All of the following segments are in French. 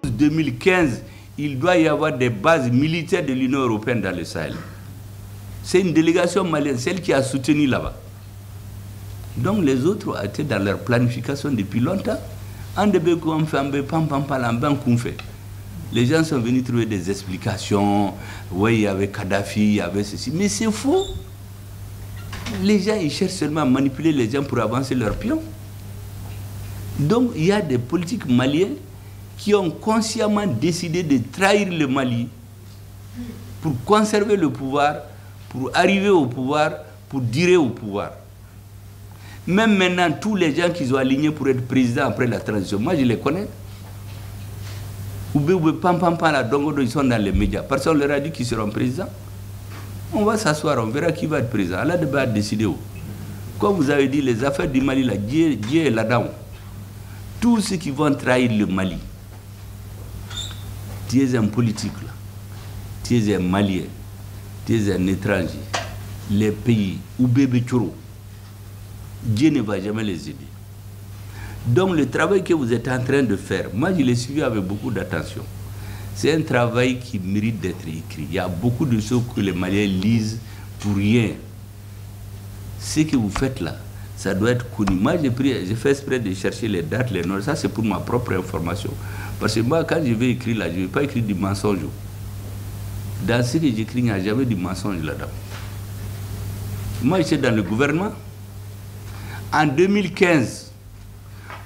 2015, il doit y avoir des bases militaires de l'Union européenne dans le Sahel. C'est une délégation malienne, celle qui a soutenu là-bas. Donc les autres étaient dans leur planification depuis longtemps. Les gens sont venus trouver des explications. Oui, il y avait Kadhafi, il y avait ceci. Mais c'est faux. Les gens, ils cherchent seulement à manipuler les gens pour avancer leurs pions. Donc, il y a des politiques maliens qui ont consciemment décidé de trahir le Mali pour conserver le pouvoir, pour arriver au pouvoir, pour durer au pouvoir. Même maintenant, tous les gens qu'ils ont alignés pour être président après la transition, moi je les connais. Ils sont dans les médias. Personne leur a dit qu'ils seront présidents. On va s'asseoir, on verra qui va être président. Allah va décider. Comme vous avez dit, les affaires du Mali, là, Dieu est là-dedans. Tous ceux qui vont trahir le Mali, tu es un politique, là. Tu es un Malien, tu es un étranger. Les pays, ou bébé Tchoro, Dieu ne va jamais les aider. Donc le travail que vous êtes en train de faire, moi je l'ai suivi avec beaucoup d'attention. C'est un travail qui mérite d'être écrit. Il y a beaucoup de choses que les Maliens lisent pour rien. Ce que vous faites là, ça doit être connu. Moi j'ai fait exprès de chercher les dates, les noms. Ça c'est pour ma propre information. Parce que moi quand je vais écrire là, je ne vais pas écrire du mensonge. Dans ce que j'écris, il n'y a jamais du mensonge là-dedans. Moi j'étais dans le gouvernement. En 2015,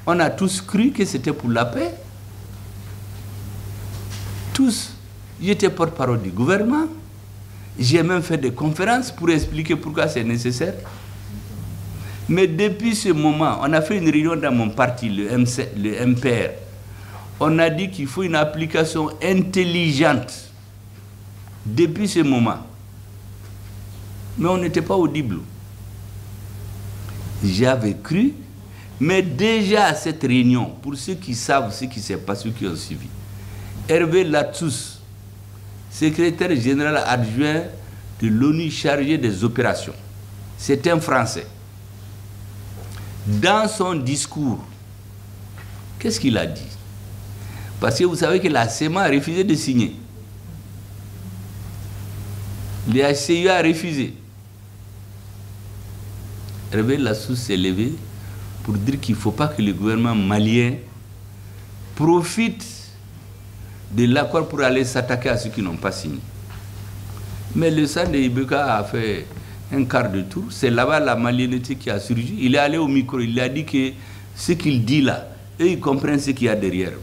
on a tous cru que c'était pour la paix. Tous. J'étais porte-parole du gouvernement. J'ai même fait des conférences pour expliquer pourquoi c'est nécessaire. Mais depuis ce moment, on a fait une réunion dans mon parti, le MPR. On a dit qu'il faut une application intelligente. Depuis ce moment. Mais on n'était pas audible. J'avais cru, mais déjà à cette réunion, pour ceux qui savent ce qui s'est passé, ceux qui ont suivi, Hervé Latsous, secrétaire général adjoint de l'ONU chargé des opérations, c'est un Français. Dans son discours, qu'est-ce qu'il a dit? Parce que vous savez que la CEMA a refusé de signer. Le HCU a refusé. Hervé Latsous s'est levé pour dire qu'il ne faut pas que le gouvernement malien profite de l'accord pour aller s'attaquer à ceux qui n'ont pas signé. Mais le sang de Ibeka a fait un quart de tour. C'est là-bas la malienneté qui a surgi. Il est allé au micro, il a dit que ce qu'il dit là, eux ils comprennent ce qu'il y a derrière.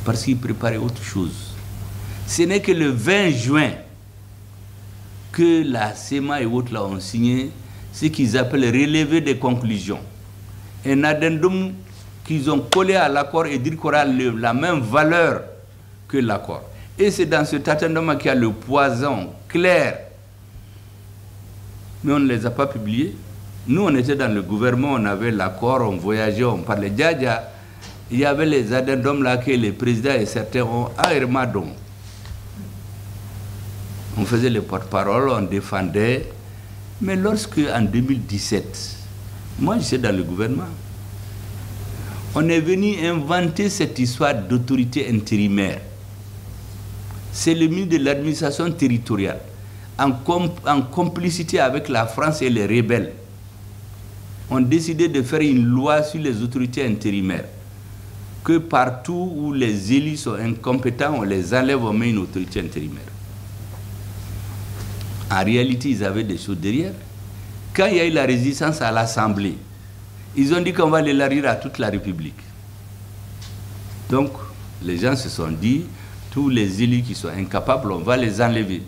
Parce qu'il préparait autre chose. Ce n'est que le 20 juin que la CEMA et autres là ont signé ce qu'ils appellent relevé des conclusions. Un addendum qu'ils ont collé à l'accord et dire qu'on aura la même valeur que l'accord. Et c'est dans cet addendum qu'il y a le poison clair. Mais on ne les a pas publiés. Nous, on était dans le gouvernement, on avait l'accord, on voyageait, on parlait. Djadja, il y avait les addendums là que les présidents et certains ont aérmadon. On faisait les porte-parole, on défendait. Mais lorsque, en 2017, moi j'étais dans le gouvernement, on est venu inventer cette histoire d'autorité intérimaire. C'est le ministre de l'administration territoriale, en complicité avec la France et les rebelles, ont décidé de faire une loi sur les autorités intérimaires. Que partout où les élus sont incompétents, on les enlève, on met une autorité intérimaire. En réalité, ils avaient des choses derrière. Quand il y a eu la résistance à l'Assemblée, ils ont dit qu'on va l'élargir à toute la République. Donc, les gens se sont dit, tous les élus qui sont incapables, on va les enlever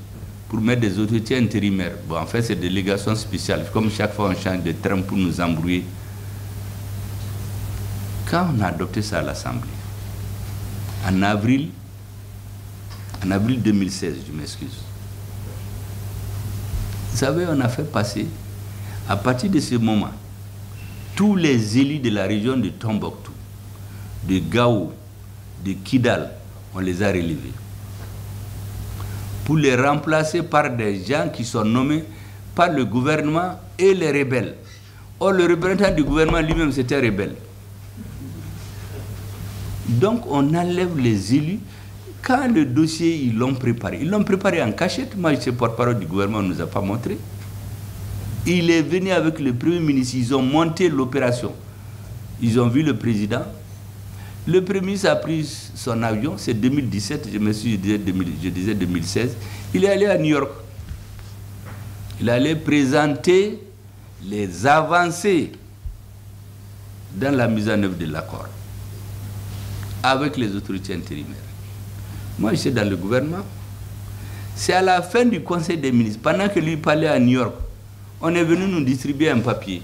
pour mettre des autorités intérimaires. Bon, en fait, c'est des délégations spéciales. Comme chaque fois, on change de terme pour nous embrouiller. Quand on a adopté ça à l'Assemblée, en avril 2016, je m'excuse, vous savez, on a fait passer, à partir de ce moment, tous les élus de la région de Tombouctou, de Gao, de Kidal, on les a relevés. Pour les remplacer par des gens qui sont nommés par le gouvernement et les rebelles. Or, le représentant du gouvernement lui-même, c'était un rebelle. Donc on enlève les élus. Quand le dossier, ils l'ont préparé en cachette. Moi, je suis porte-parole du gouvernement, on ne nous a pas montré. Il est venu avec le Premier ministre, ils ont monté l'opération. Ils ont vu le président. Le Premier ministre a pris son avion, c'est 2017, je disais 2016. Il est allé à New York. Il allait présenter les avancées dans la mise en œuvre de l'accord avec les autorités intérimaires. Moi, je suis dans le gouvernement. C'est à la fin du Conseil des ministres, pendant que lui parlait à New York, on est venu nous distribuer un papier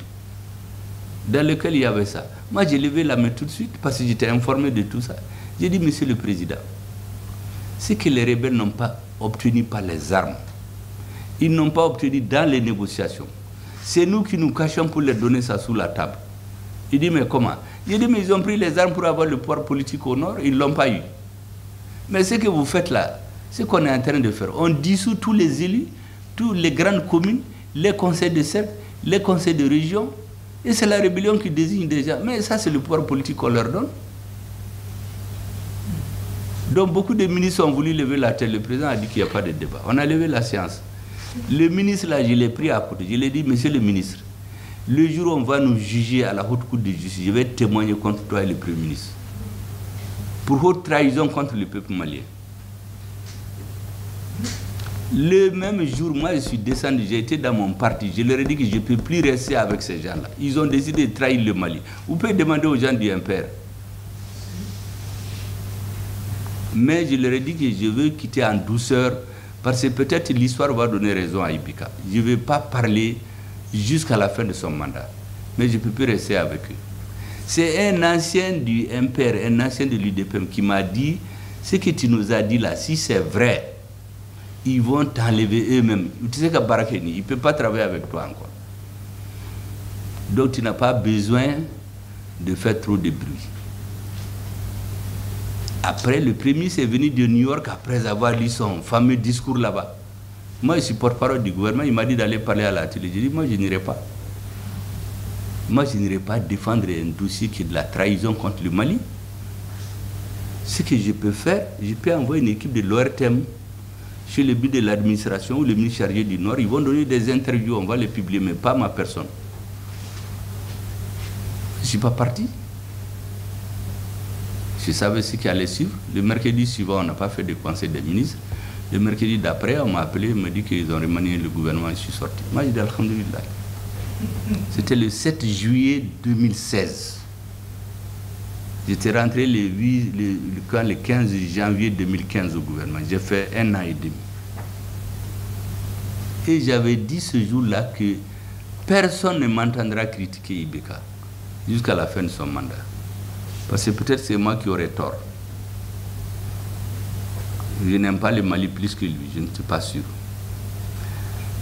dans lequel il y avait ça. Moi, j'ai levé la main tout de suite parce que j'étais informé de tout ça. J'ai dit, Monsieur le Président, ce que les rebelles n'ont pas obtenu par les armes, ils n'ont pas obtenu dans les négociations. C'est nous qui nous cachons pour leur donner ça sous la table. Il dit, mais comment? J'ai dit, mais ils ont pris les armes pour avoir le pouvoir politique au nord, ils ne l'ont pas eu. Mais ce que vous faites là, ce qu'on est en train de faire, on dissout tous les élus, toutes les grandes communes, les conseils de cercle, les conseils de région, et c'est la rébellion qui désigne déjà. Mais ça, c'est le pouvoir politique qu'on leur donne. Donc beaucoup de ministres ont voulu lever la tête. Le président a dit qu'il n'y a pas de débat. On a levé la séance. Le ministre, là, je l'ai pris à côté. Je lui ai dit, Monsieur le ministre, le jour où on va nous juger à la haute cour de justice, je vais témoigner contre toi et le Premier ministre. Pour haute trahison contre le peuple malien. Le même jour, moi je suis descendu, j'ai été dans mon parti, je leur ai dit que je ne peux plus rester avec ces gens-là. Ils ont décidé de trahir le Mali. Vous pouvez demander aux gens du MPR. Mais je leur ai dit que je veux quitter en douceur, parce que peut-être l'histoire va donner raison à Ibeka. Je ne vais pas parler jusqu'à la fin de son mandat. Mais je ne peux plus rester avec eux. C'est un ancien du MPR, un ancien de l'UDPM qui m'a dit, ce que tu nous as dit là, si c'est vrai, ils vont t'enlever eux-mêmes. Tu sais qu'à Barakeni, il ne peut pas travailler avec toi encore. Donc tu n'as pas besoin de faire trop de bruit. Après, le Premier ministre est venu de New York après avoir lu son fameux discours là-bas. Moi, je suis porte-parole du gouvernement, il m'a dit d'aller parler à la télé. J'ai dit, moi, je n'irai pas. Moi, je n'irai pas défendre un dossier qui est de la trahison contre le Mali. Ce que je peux faire, je peux envoyer une équipe de l'ORTM chez le but de l'administration ou le ministre chargé du Nord. Ils vont donner des interviews, on va les publier, mais pas ma personne. Je ne suis pas parti. Je savais ce qui allait suivre. Le mercredi suivant, on n'a pas fait de conseil des ministres. Le mercredi d'après, on m'a appelé, on m'a dit qu'ils ont remanié le gouvernement et je suis sorti. Moi, j'ai dit alhamdoulilah. C'était le 7 juillet 2016. J'étais rentré le 15 janvier 2015 au gouvernement. J'ai fait 1 an et demi. Et j'avais dit ce jour-là que personne ne m'entendra critiquer Ibeka jusqu'à la fin de son mandat. Parce que peut-être c'est moi qui aurais tort. Je n'aime pas le Mali plus que lui, je ne suis pas sûr.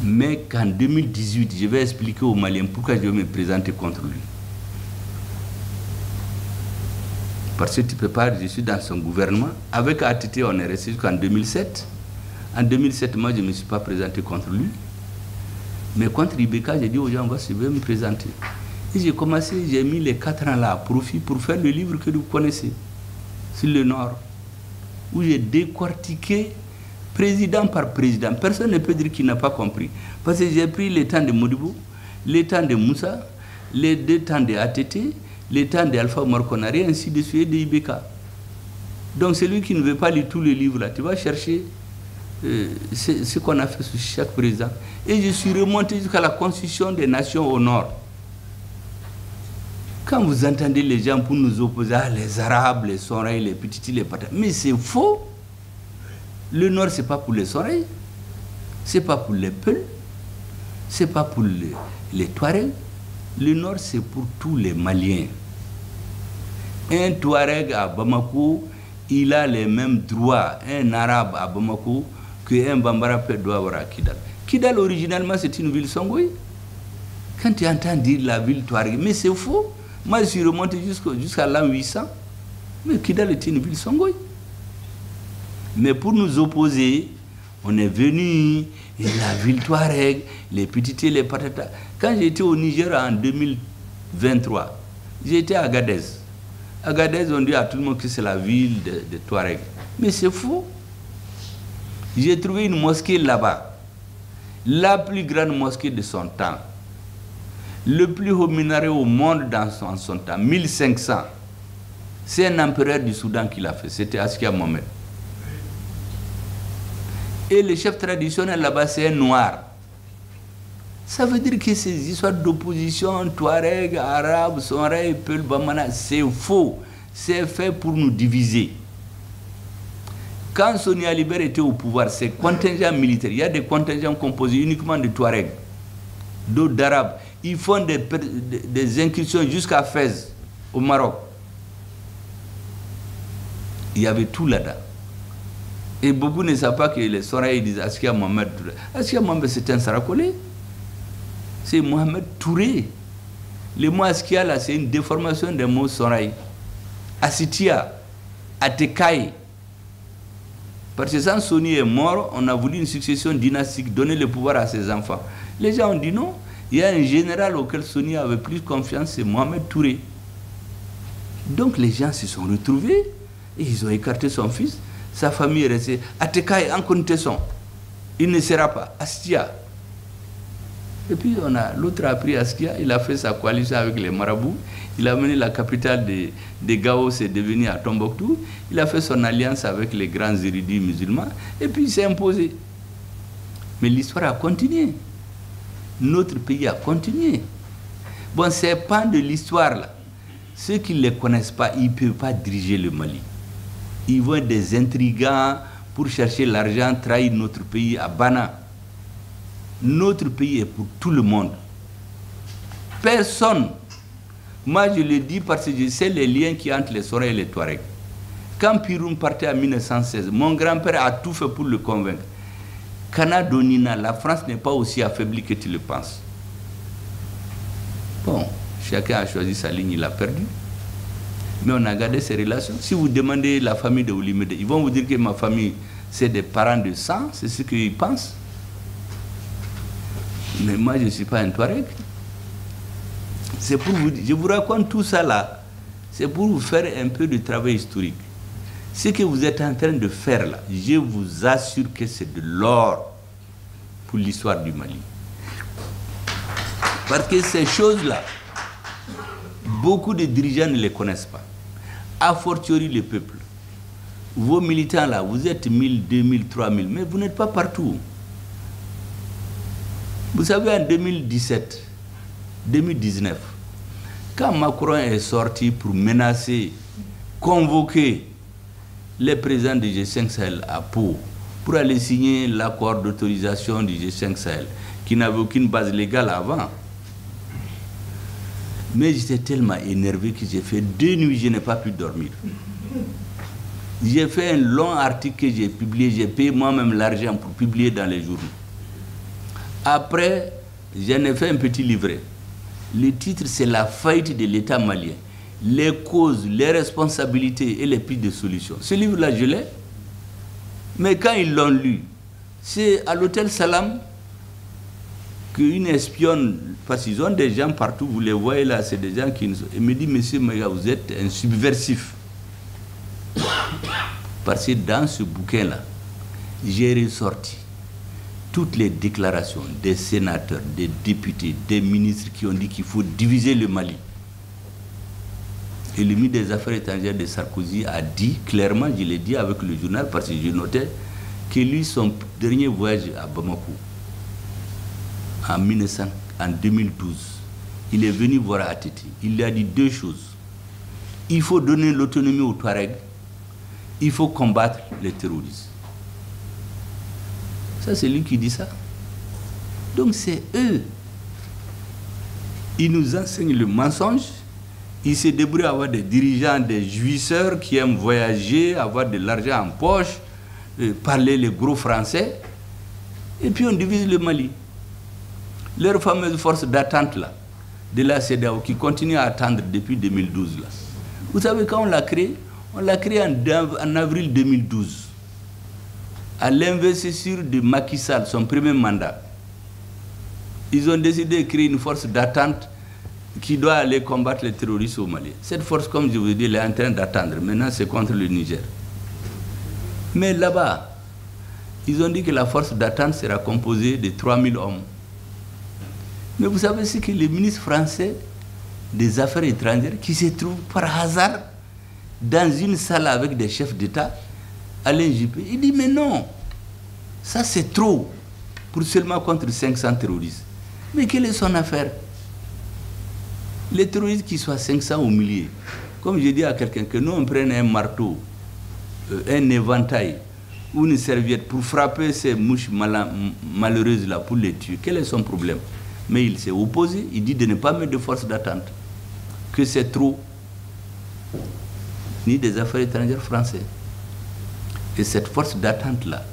Mais qu'en 2018, je vais expliquer aux Maliens pourquoi je vais me présenter contre lui. Parce que tu peux pas, je suis dans son gouvernement. Avec ATT, on est resté jusqu'en 2007. En 2007, moi, je ne me suis pas présenté contre lui. Mais contre Ibeka, j'ai dit aux gens, je vais me présenter. Et j'ai commencé, j'ai mis les 4 ans là à profit pour faire le livre que vous connaissez, sur le Nord, où j'ai décortiqué président par président. Personne ne peut dire qu'il n'a pas compris. Parce que j'ai pris le temps de Modibo, le temps de Moussa, les 2 temps de ATT, le temps d'Alpha Omar Konaré, ainsi de suite, de Ibeka. Donc celui qui ne veut pas lire tous les livres là, tu vas chercher ce qu'on a fait sur chaque président. Et je suis remonté jusqu'à la Constitution des Nations au Nord. Quand vous entendez les gens pour nous opposer, les Arabes, les Soraïs, les Petits, les Patates, mais c'est faux. Le Nord, ce n'est pas pour les Soraïs, ce n'est pas pour les Peuls, ce n'est pas pour les Touaregs. Le Nord, c'est pour tous les Maliens. Un Touareg à Bamako, il a les mêmes droits, un Arabe à Bamako, qu'un Bambara peut avoir à Kidal. Kidal, originalement, c'est une ville songoï. Quand tu entends dire la ville Touareg, mais c'est faux. Moi, je suis remonté jusqu'à l'an 800. Mais Kidal est une ville songoï. Mais pour nous opposer, on est venu, et la ville Touareg, les Petits, les Patatas. Quand j'étais au Niger en 2023, j'étais à Agadez. Agadez, on dit à tout le monde que c'est la ville de Touareg. Mais c'est faux. J'ai trouvé une mosquée là-bas, la plus grande mosquée de son temps, le plus haut minaret au monde dans son temps, 1500. C'est un empereur du Soudan qui l'a fait, c'était Askia Mohamed. Et le chef traditionnel là-bas, c'est un noir. Ça veut dire que ces histoires d'opposition, Touareg, Arabes, Sonrei, Peul, Bamana, c'est faux. C'est fait pour nous diviser. Quand Soni Alibert était au pouvoir, ces contingents militaires, il y a des contingents composés uniquement de Touareg, d'autres d'Arabes. Ils font des incursions jusqu'à Fès, au Maroc. Il y avait tout là-dedans. Et beaucoup ne savent pas que les Sonrei disent Askia Mohamed. Askia Mohamed, c'est un Sarakolé. C'est Mohamed Touré. Le mot Askia, là, c'est une déformation des mots Sonrei. Asitia, Atekai. Parce que quand Soni est mort, on a voulu une succession dynastique, donner le pouvoir à ses enfants. Les gens ont dit non. Il y a un général auquel Soni avait plus confiance, c'est Mohamed Touré. Donc les gens se sont retrouvés et ils ont écarté son fils. Sa famille est restée. Atekai, en contestant. Il ne sera pas. Astia. Et puis l'autre a pris Askia, il a fait sa coalition avec les marabouts, il a mené la capitale de Gao, c'est devenu à Tombouctou, il a fait son alliance avec les grands érudits musulmans, et puis il s'est imposé. Mais l'histoire a continué. Notre pays a continué. Bon, ces pans de l'histoire là, ceux qui ne les connaissent pas, ils ne peuvent pas diriger le Mali. Ils vont être des intrigants pour chercher l'argent, trahir notre pays à Bana. Notre pays est pour tout le monde. Personne. Moi, je le dis parce que je sais les liens qui entre les Sonrei et les Touaregs. Quand Piroum partait en 1916, mon grand-père a tout fait pour le convaincre. Canadonina, la France n'est pas aussi affaiblie que tu le penses. Bon, chacun a choisi sa ligne, il a perdu. Mais on a gardé ses relations. Si vous demandez la famille de Oulimede, ils vont vous dire que ma famille, c'est des parents de sang, c'est ce qu'ils pensent. Mais moi, je ne suis pas un Touareg. C'est pour vous dire, je vous raconte tout ça là, c'est pour vous faire un peu de travail historique. Ce que vous êtes en train de faire là, je vous assure que c'est de l'or pour l'histoire du Mali. Parce que ces choses-là, beaucoup de dirigeants ne les connaissent pas. A fortiori le peuple. Vos militants là, vous êtes 1000, 2000, 3000, mais vous n'êtes pas partout. Vous savez, en 2017, 2019, quand Macron est sorti pour menacer, convoquer les présidents du G5 Sahel à Pau pour aller signer l'accord d'autorisation du G5 Sahel, qui n'avait aucune base légale avant. Mais j'étais tellement énervé que j'ai fait 2 nuits, je n'ai pas pu dormir. J'ai fait un long article que j'ai publié, j'ai payé moi-même l'argent pour publier dans les journaux. Après, j'en ai fait un petit livret. Le titre, c'est La faillite de l'État malien. Les causes, les responsabilités et les pistes de solutions. Ce livre-là, je l'ai. Mais quand ils l'ont lu, c'est à l'hôtel Salam qu'une espionne, parce qu'ils ont des gens partout, vous les voyez là, c'est des gens qui nous... Elle me dit, monsieur Maïga, vous êtes un subversif. Parce que dans ce bouquin-là, j'ai ressorti toutes les déclarations des sénateurs, des députés, des ministres qui ont dit qu'il faut diviser le Mali. Et le ministre des Affaires étrangères de Sarkozy a dit clairement, je l'ai dit avec le journal, parce que je notais que lui, son dernier voyage à Bamako, en 2012, il est venu voir Ateti. Il lui a dit 2 choses. Il faut donner l'autonomie aux Touaregs, il faut combattre les terroristes. Ça, c'est lui qui dit ça. Donc, c'est eux. Ils nous enseignent le mensonge. Ils se débrouillent à avoir des dirigeants, des jouisseurs qui aiment voyager, avoir de l'argent en poche, parler les gros français. Et puis, on divise le Mali. Leur fameuse force d'attente, là, de la CEDEAO, qui continue à attendre depuis 2012, là. Vous savez, quand on l'a créé en avril 2012. À l'investiture de Macky Sall, son premier mandat, ils ont décidé de créer une force d'attente qui doit aller combattre les terroristes au Mali. Cette force, comme je vous dis, elle est en train d'attendre. Maintenant, c'est contre le Niger. Mais là-bas, ils ont dit que la force d'attente sera composée de 3000 hommes. Mais vous savez ce que le ministre français des Affaires étrangères, qui se trouve par hasard dans une salle avec des chefs d'État, Alain Juppé, il dit mais non, ça c'est trop pour seulement contre 500 terroristes. Mais quelle est son affaire? Les terroristes qui soient 500 ou milliers, comme je dis à quelqu'un que nous on prenne un marteau, un éventail ou une serviette pour frapper ces mouches malheureuses là pour les tuer, quel est son problème? Mais il s'est opposé, il dit de ne pas mettre de force d'attente, que c'est trop, ni des affaires étrangères français. Et cette force d'attente là,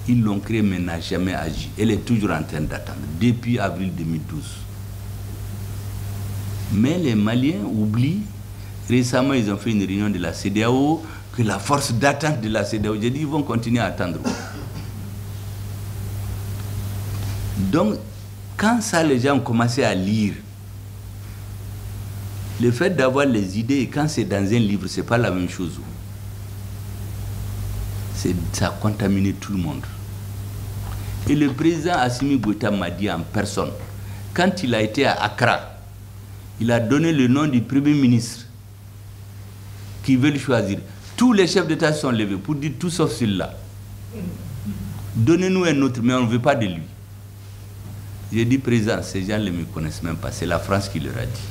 ils l'ont créée mais n'a jamais agi. Elle est toujours en train d'attendre, depuis avril 2012. Mais les Maliens oublient, récemment ils ont fait une réunion de la CEDEAO, que la force d'attente de la CEDEAO, j'ai dit ils vont continuer à attendre. Donc, quand ça les gens ont commencé à lire, le fait d'avoir les idées, quand c'est dans un livre, ce n'est pas la même chose. Ça a contaminé tout le monde. Et le président Assimi Goïta m'a dit en personne, quand il a été à Accra, il a donné le nom du Premier ministre qui veut le choisir. Tous les chefs d'État sont levés pour dire tout sauf celui-là. Donnez-nous un autre, mais on ne veut pas de lui. J'ai dit, président, ces gens ne me connaissent même pas, c'est la France qui leur a dit.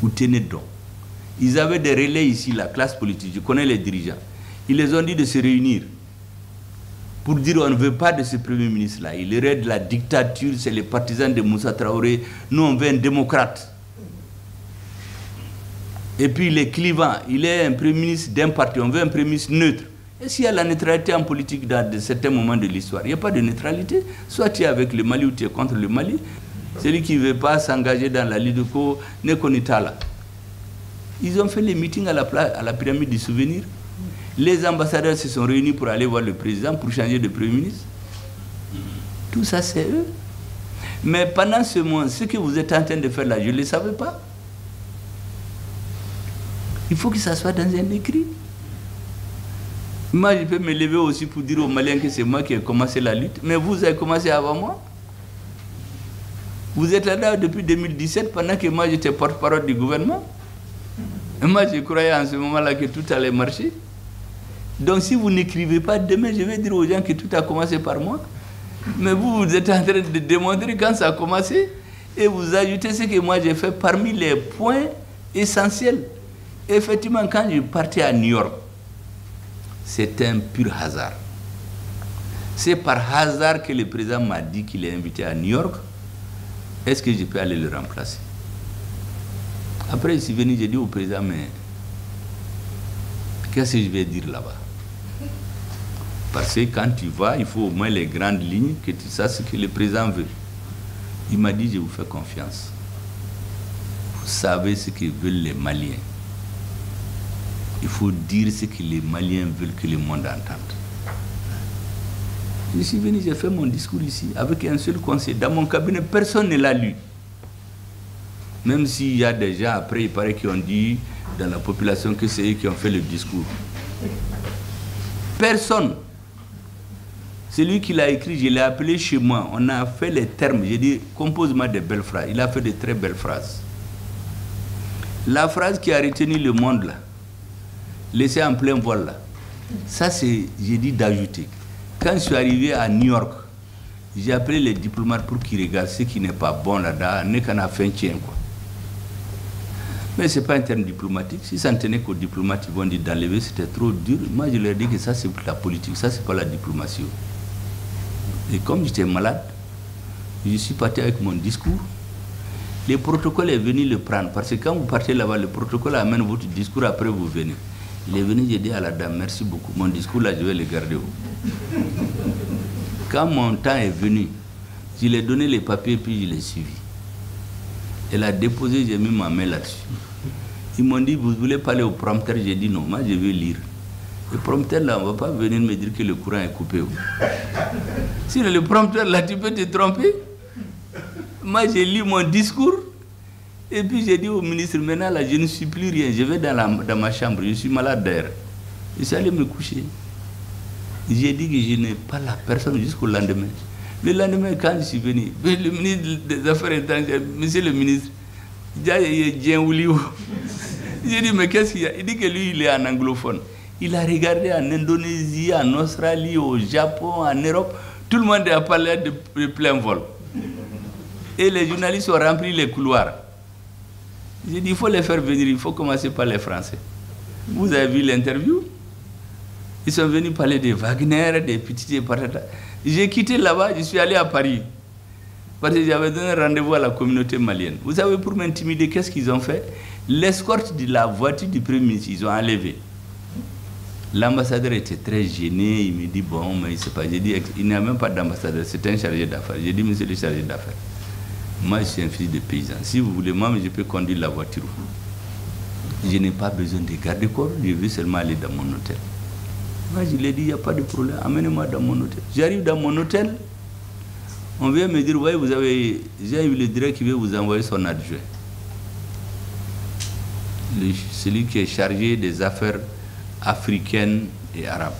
Vous tenez donc. Ils avaient des relais ici, la classe politique, je connais les dirigeants. Ils les ont dit de se réunir pour dire on ne veut pas de ce Premier ministre-là. Il est de la dictature, c'est les partisans de Moussa Traoré. Nous, on veut un démocrate. Et puis, il est clivant. Il est un Premier ministre d'un parti. On veut un Premier ministre neutre. Et s'il y a la neutralité en politique dans certains moments de l'histoire, il n'y a pas de neutralité. Soit tu es avec le Mali ou tu es contre le Mali. Celui qui ne veut pas s'engager dans la Lideco n'est qu'on là. Ils ont fait les meetings à la pyramide du souvenir. Les ambassadeurs se sont réunis pour aller voir le président, pour changer de Premier ministre. Tout ça, c'est eux. Mais pendant ce moment, ce que vous êtes en train de faire là, je ne le savais pas. Il faut que ça soit dans un écrit. Moi, je peux me lever aussi pour dire aux Maliens que c'est moi qui ai commencé la lutte. Mais vous avez commencé avant moi. Vous êtes là depuis 2017, pendant que moi, j'étais porte-parole du gouvernement. Et moi, je croyais en ce moment-là que tout allait marcher. Donc, si vous n'écrivez pas, demain, je vais dire aux gens que tout a commencé par moi. Mais vous êtes en train de démontrer quand ça a commencé. Et vous ajoutez ce que moi, j'ai fait parmi les points essentiels. Effectivement, quand je partais à New York, c'était un pur hasard. C'est par hasard que le président m'a dit qu'il est invité à New York. Est-ce que je peux aller le remplacer? Après, je suis venu, j'ai dit au président, mais qu'est-ce que je vais dire là-bas? Parce que quand tu vas, il faut au moins les grandes lignes, que tu saches ce que le président veut. Il m'a dit, je vous fais confiance. Vous savez ce que veulent les Maliens. Il faut dire ce que les Maliens veulent que le monde entende. Je suis venu, j'ai fait mon discours ici, avec un seul conseil. Dans mon cabinet, personne ne l'a lu. Même s'il y a des gens, après, il paraît qu'ils ont dit dans la population que c'est eux qui ont fait le discours. Personne. Celui qui l'a écrit, je l'ai appelé chez moi. On a fait les termes. J'ai dit, compose-moi des belles phrases. Il a fait de très belles phrases. La phrase qui a retenu le monde, là, laissé en plein vol, là, ça, c'est, j'ai dit d'ajouter. Quand je suis arrivé à New York, j'ai appelé les diplomates pour qu'ils regardent ce qui n'est pas bon là-dedans, n'est qu'en a fait un tien, quoi. Mais ce n'est pas un terme diplomatique. Si ça ne tenait qu'aux diplomates, ils vont dire d'enlever, c'était trop dur. Moi, je leur ai dit que ça, c'est la politique, ça, c'est pas la diplomatie. Et comme j'étais malade, je suis parti avec mon discours. Le protocole est venu le prendre, parce que quand vous partez là-bas, le protocole amène votre discours, après vous venez. Il est venu, j'ai dit à la dame, merci beaucoup, mon discours là, je vais le garder. Quand mon temps est venu, je lui ai donné les papiers, puis je l'ai suivi. Elle a déposé, j'ai mis ma main là-dessus. Ils m'ont dit, vous voulez parler au prompteur? J'ai dit non, moi je vais lire. Le prompteur là, on ne va pas venir me dire que le courant est coupé. Si le prompteur là, tu peux te tromper. Moi j'ai lu mon discours Et puis j'ai dit au ministre, maintenant là, je ne suis plus rien, je vais dans ma chambre, je suis malade d'air. Je suis allé me coucher. J'ai dit que je n'ai pas la personne jusqu'au lendemain. Le lendemain, quand je suis venu, le ministre des Affaires étrangères, monsieur le ministre, j'ai dit, mais qu'est-ce qu'il y a? Il dit que lui, il est un anglophone. Il a regardé en Indonésie, en Australie, au Japon, en Europe. Tout le monde a parlé de plein vol. Et les journalistes ont rempli les couloirs. J'ai dit, il faut les faire venir, il faut commencer par les Français. Vous avez vu l'interview? Ils sont venus parler de Wagner, des petits patatas. J'ai quitté là-bas, je suis allé à Paris. Parce que j'avais donné rendez-vous à la communauté malienne. Vous savez, pour m'intimider, qu'est-ce qu'ils ont fait? L'escorte de la voiture du Premier ministre, ils ont enlevé. L'ambassadeur était très gêné, il me dit, bon, mais il ne sait pas. J'ai dit, il n'y a même pas d'ambassadeur, c'est un chargé d'affaires. J'ai dit, monsieur le chargé d'affaires, moi je suis un fils de paysan. Si vous voulez, moi je peux conduire la voiture. Je n'ai pas besoin de garde-corps, je veux seulement aller dans mon hôtel. Moi je lui ai dit, il n'y a pas de problème, amenez-moi dans mon hôtel. J'arrive dans mon hôtel, on vient me dire, vous voyez, j'ai eu le directeur qui veut vous envoyer son adjoint. Celui qui est chargé des affaires africaines et arabes.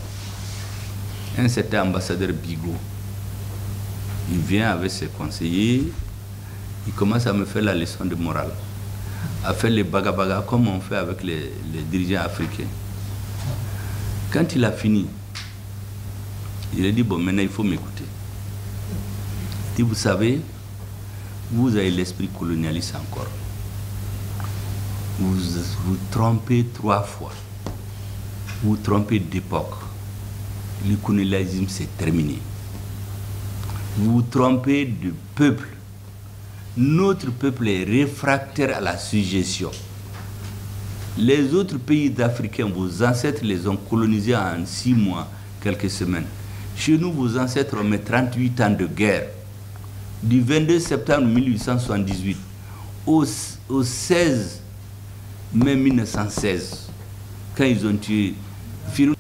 Un certain ambassadeur Bigot. Il vient avec ses conseillers, il commence à me faire la leçon de morale, à faire les baga-baga comme on fait avec les dirigeants africains. Quand il a fini, il a dit, bon, maintenant il faut m'écouter. Il dit, vous savez, vous avez l'esprit colonialiste encore. Vous vous trompez 3 fois. Vous vous trompez d'époque. Le colonialisme, c'est terminé. Vous vous trompez de peuple. Notre peuple est réfractaire à la suggestion. Les autres pays africains, vos ancêtres les ont colonisés en 6 mois, quelques semaines. Chez nous, vos ancêtres ont mis 38 ans de guerre. Du 22 septembre 1878 au 16 mai 1916, quand ils ont tué Firoun.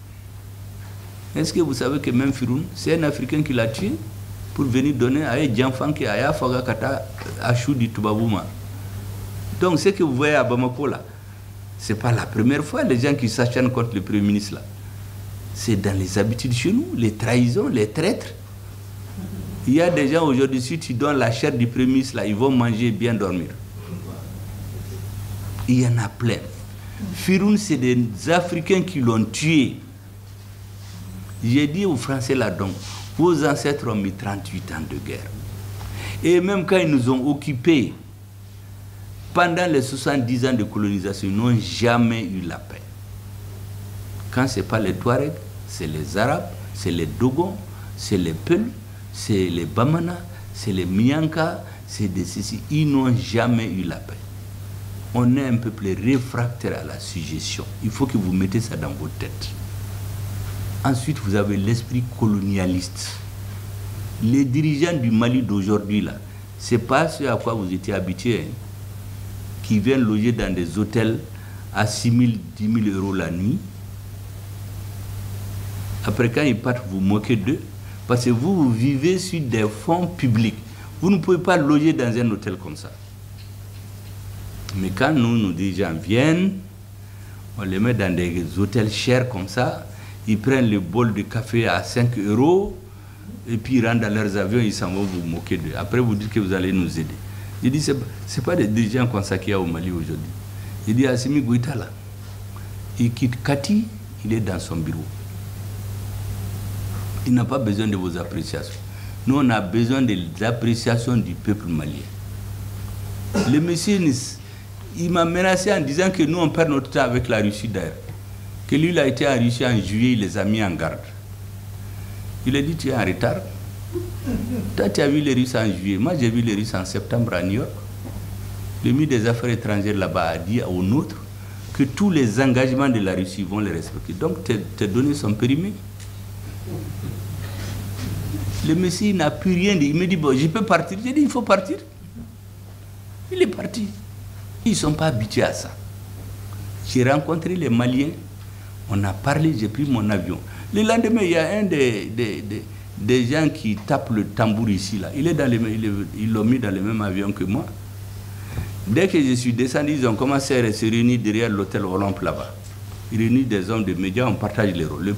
Est-ce que vous savez que même Firoun, c'est un Africain qui l'a tué pour venir donner à un enfant qui a Faga Kata à Choudi Toubabouma. Donc ce que vous voyez à Bamako là, ce n'est pas la première fois les gens qui s'acharnent contre le Premier ministre là. C'est dans les habitudes chez nous, les trahisons, les traîtres. Il y a des gens aujourd'hui, si tu donnes la chair du Premier ministre là, ils vont manger et bien dormir. Il y en a plein. Firoun, c'est des Africains qui l'ont tué. J'ai dit aux Français là donc, vos ancêtres ont mis 38 ans de guerre. Et même quand ils nous ont occupés, pendant les 70 ans de colonisation, ils n'ont jamais eu la paix. Quand ce n'est pas les Touaregs, c'est les Arabes, c'est les Dogons, c'est les Peuls, c'est les Bamana, c'est les Mianka, c'est des ceci. Ils n'ont jamais eu la paix. On est un peuple réfractaire à la suggestion. Il faut que vous mettez ça dans vos têtes. Ensuite, vous avez l'esprit colonialiste. Les dirigeants du Mali d'aujourd'hui, là, ce n'est pas ce à quoi vous étiez habitués, hein, qui viennent loger dans des hôtels à 6 000, 10 000 euros la nuit. Après, quand ils partent, vous moquez d'eux, parce que vous vivez sur des fonds publics. Vous ne pouvez pas loger dans un hôtel comme ça. Mais quand nos dirigeants viennent, on les met dans des hôtels chers comme ça, ils prennent le bol de café à 5 euros, et puis ils rentrent dans leurs avions, ils s'en vont vous moquer d'eux. Après, vous dites que vous allez nous aider. Je dis, ce n'est pas des dirigeants comme ça qu'il y a au Mali aujourd'hui. Je dis, Assimi Goïta là, il quitte Kati, il est dans son bureau. Il n'a pas besoin de vos appréciations. Nous, on a besoin des appréciations du peuple malien. Le monsieur, il m'a menacé en disant que nous, on perd notre temps avec la Russie d'ailleurs. Que lui, il a été en Russie en juillet, il les a mis en garde. Il a dit, tu es en retard. Toi, tu as vu les Russes en juillet. Moi, j'ai vu les Russes en septembre à New York. Le ministre des Affaires étrangères là-bas a dit aux nôtres que tous les engagements de la Russie vont les respecter. Donc, tes données sont périmées. Le monsieur n'a plus rien dit. Il me dit, bon, je peux partir. J'ai dit, il faut partir. Il est parti. Ils ne sont pas habitués à ça. J'ai rencontré les Maliens. On a parlé, j'ai pris mon avion. Le lendemain, il y a un des gens qui tapent le tambour ici. Là. Ils l'ont mis dans le même avion que moi. Dès que je suis descendu, ils ont commencé à se réunir derrière l'hôtel Olympe là-bas. Ils réunissent des hommes de médias, on partage les rôles. Le